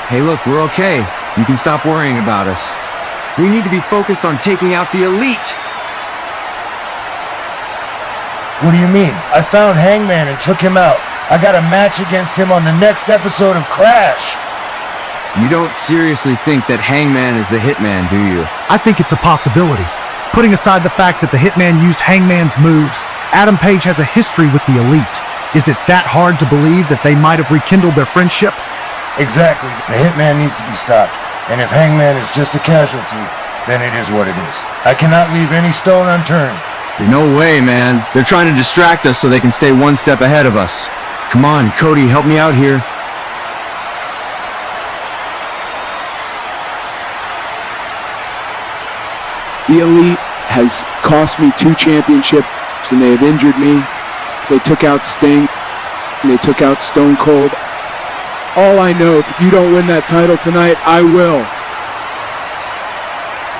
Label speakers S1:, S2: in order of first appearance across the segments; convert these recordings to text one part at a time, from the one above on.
S1: Hey look, we're okay. You can stop worrying about us. We need to be focused on taking out the Elite.
S2: What do you mean? I found Hangman and took him out. I got a match against him on the next episode of Crash.
S1: You don't seriously think that Hangman is the Hitman, do you?
S3: I think it's a possibility. Putting aside the fact that the Hitman used Hangman's moves, Adam Page has a history with the Elite. Is it that hard to believe that they might have rekindled their friendship?
S2: Exactly. The Hitman needs to be stopped. And if Hangman is just a casualty, then it is what it is. I cannot leave any stone unturned.
S1: No way, man. They're trying to distract us so they can stay one step ahead of us. Come on, Cody, help me out here.
S4: The Elite has cost me 2 championships, and they have injured me. They took out Sting, and they took out Stone Cold. All I know, if you don't win that title tonight, I will.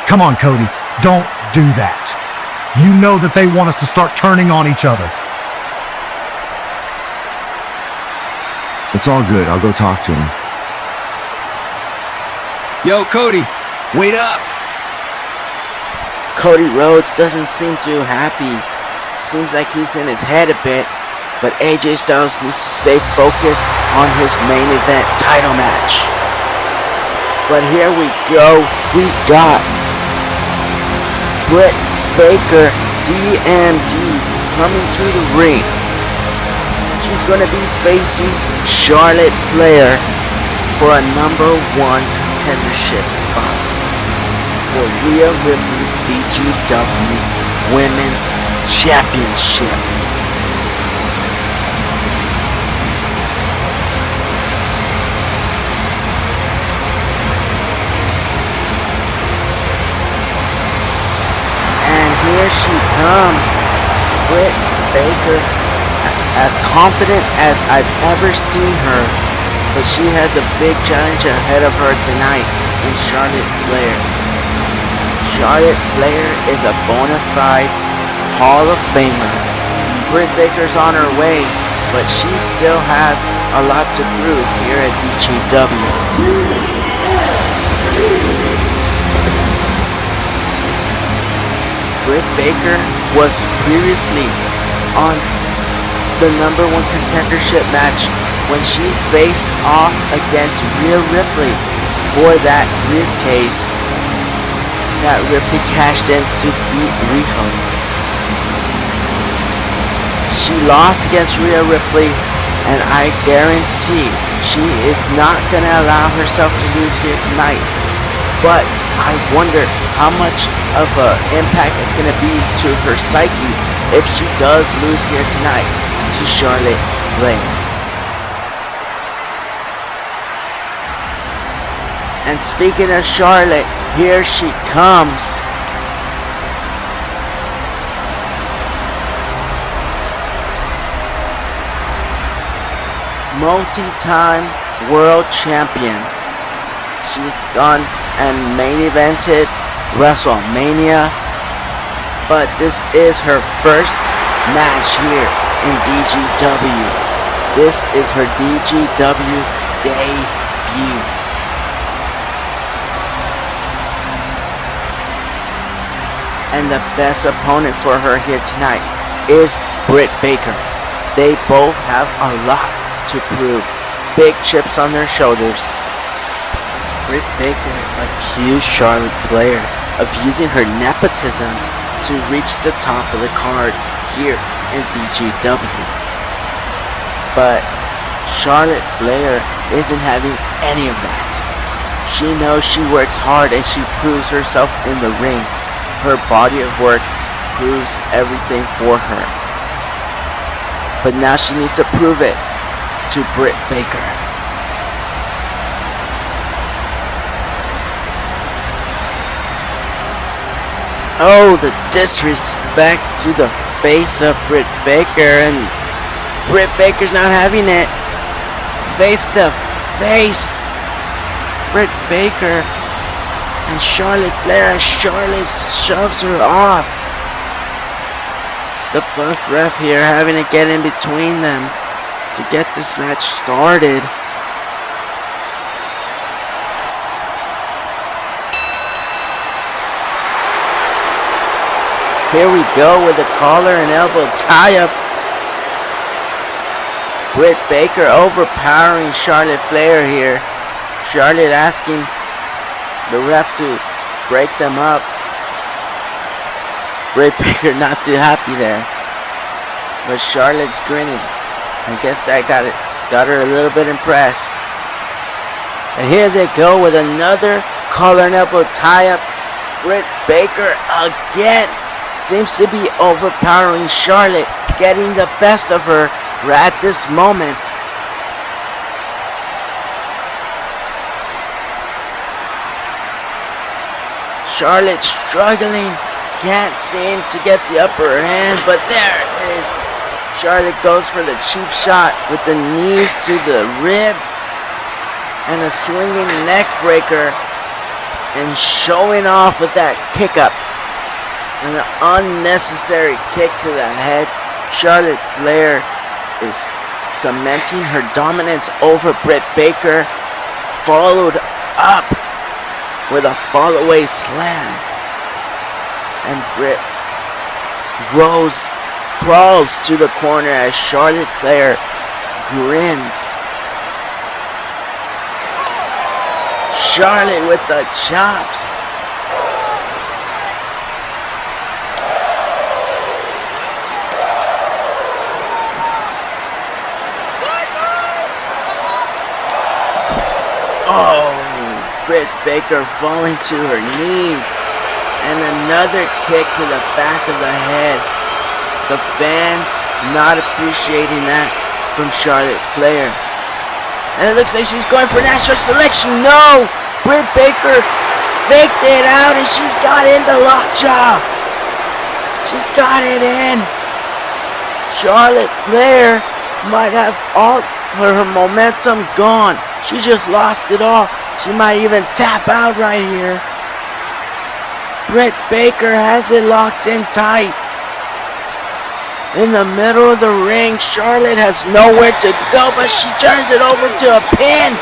S3: Come on, Cody. Don't do that. You know that they want us to start turning on each other.
S1: It's all good. I'll go talk to him. Yo, Cody, wait up!
S5: Cody Rhodes doesn't seem too happy. Seems like he's in his head a bit, but AJ Styles needs to stay focused on his main event title match. But here we go. We got Britt Baker D.M.D coming to the ring. She's going to be facing Charlotte Flair for a #1 contendership spot for Rhea Ripley's DGW Women's Championship. Here she comes, Britt Baker, as confident as I've ever seen her, but she has a big challenge ahead of her tonight in Charlotte Flair. Charlotte Flair is a bona fide Hall of Famer. Britt Baker's on her way, but she still has a lot to prove here at DGW. Britt Baker was previously on the #1 contendership match when she faced off against Rhea Ripley for that briefcase that Ripley cashed in to beat Riho. She lost against Rhea Ripley, and I guarantee she is not going to allow herself to lose here tonight. But I wonder how much of an impact it's going to be to her psyche if she does lose here tonight to Charlotte Flair. And speaking of Charlotte, here she comes. Multi-time world champion. She's gone and main evented WrestleMania, but this is her first match here in DGW. This is her DGW debut. And the best opponent for her here tonight is Britt Baker. They both have a lot to prove. Big chips on their shoulders. Britt Baker accused Charlotte Flair of using her nepotism to reach the top of the card here in DGW. But Charlotte Flair isn't having any of that. She knows she works hard and she proves herself in the ring. Her body of work proves everything for her. But now she needs to prove it to Britt Baker. Oh, the disrespect to the face of Britt Baker, and Britt Baker's not having it. Face to face. Britt Baker and Charlotte Flair as Charlotte shoves her off. The buff ref here having to get in between them to get this match started. Here we go with a collar and elbow tie-up. Britt Baker overpowering Charlotte Flair here. Charlotte asking the ref to break them up. Britt Baker not too happy there. But Charlotte's grinning. I guess that got her a little bit impressed. And here they go with another collar and elbow tie-up. Britt Baker again seems to be overpowering Charlotte, getting the best of her right at this moment. Charlotte struggling, can't seem to get the upper hand, but there it is. Charlotte goes for the cheap shot with the knees to the ribs and a swinging neck breaker, and showing off with that kick up and an unnecessary kick to the head. Charlotte Flair is cementing her dominance over Britt Baker, followed up with a fall-away slam. And Britt crawls to the corner as Charlotte Flair grins. Charlotte with the chops. Oh, Britt Baker falling to her knees. And another kick to the back of the head. The fans not appreciating that from Charlotte Flair. And it looks like she's going for national selection. No! Britt Baker faked it out and she's got in the lockjaw. She's got it in. Charlotte Flair might have all her momentum gone. She just lost it all. She might even tap out right here. Britt Baker has it locked in tight. In the middle of the ring, Charlotte has nowhere to go, but she turns it over to a pin.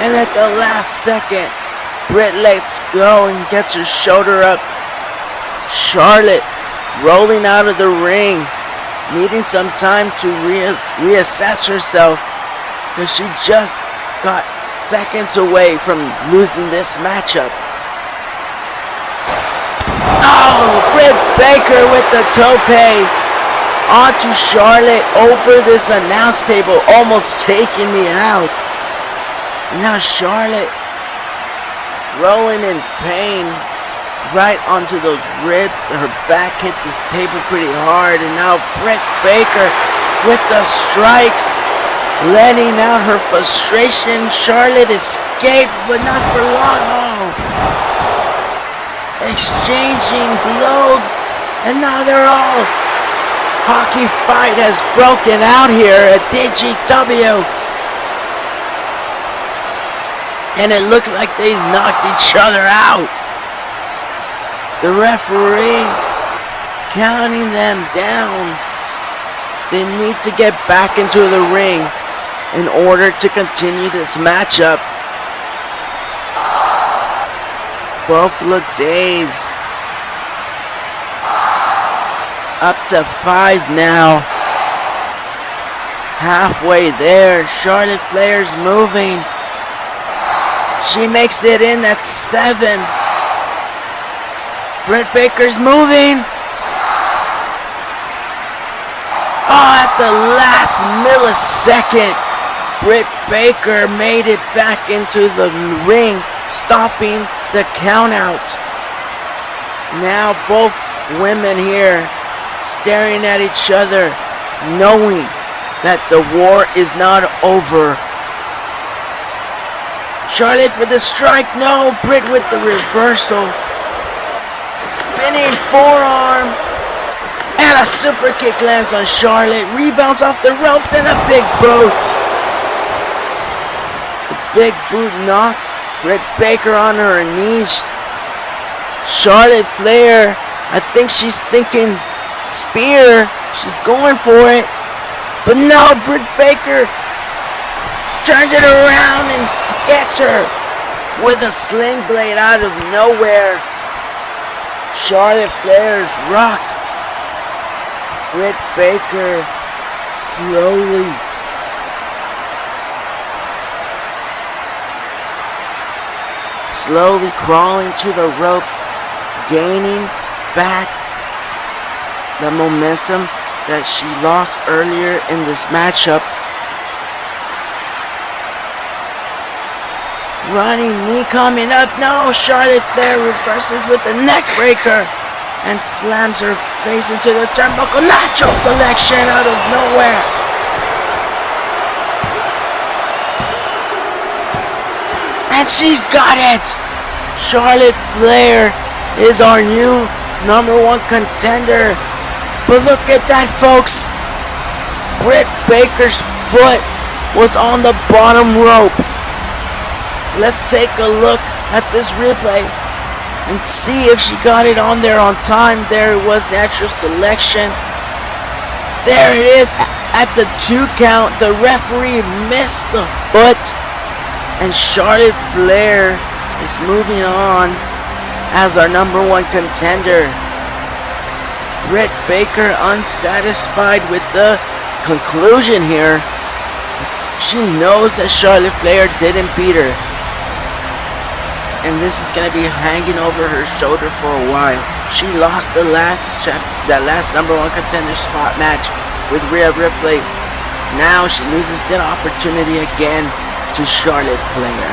S5: And at the last second, Britt lets go and gets her shoulder up. Charlotte rolling out of the ring, needing some time to reassess herself, because she just got seconds away from losing this matchup. Oh, Britt Baker with the tope onto Charlotte over this announce table, almost taking me out. And now Charlotte rolling in pain right onto those ribs. Her back hit this table pretty hard, and now Britt Baker with the strikes, letting out her frustration. Charlotte escaped, but not for long. Oh. Exchanging blows, and now they're all hockey fight has broken out here at DGW. And it looks like they knocked each other out. The referee counting them down. They need to get back into the ring in order to continue this matchup. Both look dazed. Up to 5 now. Halfway there. Charlotte Flair's moving. She makes it in at 7. Britt Baker's moving. Oh, at the last millisecond, Britt Baker made it back into the ring, stopping the count out. Now both women here staring at each other, knowing that the war is not over. Charlotte for the strike. No, Britt with the reversal. Spinning forearm. And a super kick lands on Charlotte. Rebounds off the ropes and a big boot. The big boot knocks Britt Baker on her knees. Charlotte Flair, I think she's thinking spear. She's going for it. But no, Britt Baker turns it around and gets her with a sling blade out of nowhere. Charlotte Flair is rocked. Britt Baker slowly crawling to the ropes, gaining back the momentum that she lost earlier in this matchup. Running knee coming up. No, Charlotte Flair reverses with the neck breaker and slams her face into the turnbuckle. Natural selection out of nowhere. And she's got it. Charlotte Flair is our new #1 contender. But look at that, folks. Britt Baker's foot was on the bottom rope. Let's take a look at this replay and see if she got it on there on time. There it was, natural selection. There it is at the 2 count. The referee missed the foot, and Charlotte Flair is moving on as our #1 contender. Britt Baker unsatisfied with the conclusion here. She knows that Charlotte Flair didn't beat her, and this is going to be hanging over her shoulder for a while. She lost the last #1 contender spot match with Rhea Ripley. Now she loses that opportunity again to Charlotte Flair.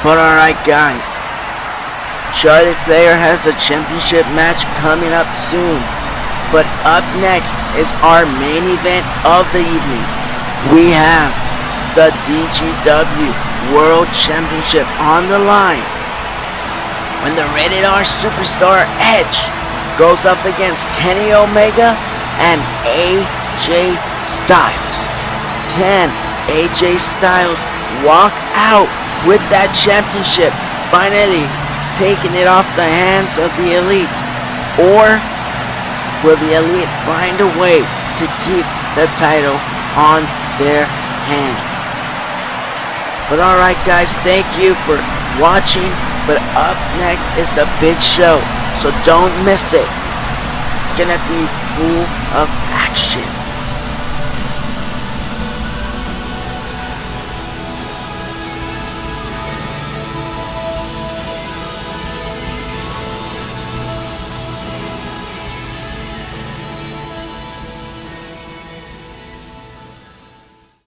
S5: But alright, guys, Charlotte Flair has a championship match coming up soon. But up next is our main event of the evening. We have the DGW World Championship on the line when the Rated R Superstar Edge goes up against Kenny Omega and AJ Styles. Can AJ Styles walk out with that championship, finally taking it off the hands of the Elite? Or will the Elite find a way to keep the title on their hands? But alright, guys, thank you for watching. But up next is the big show, so don't miss it. It's gonna be full of action.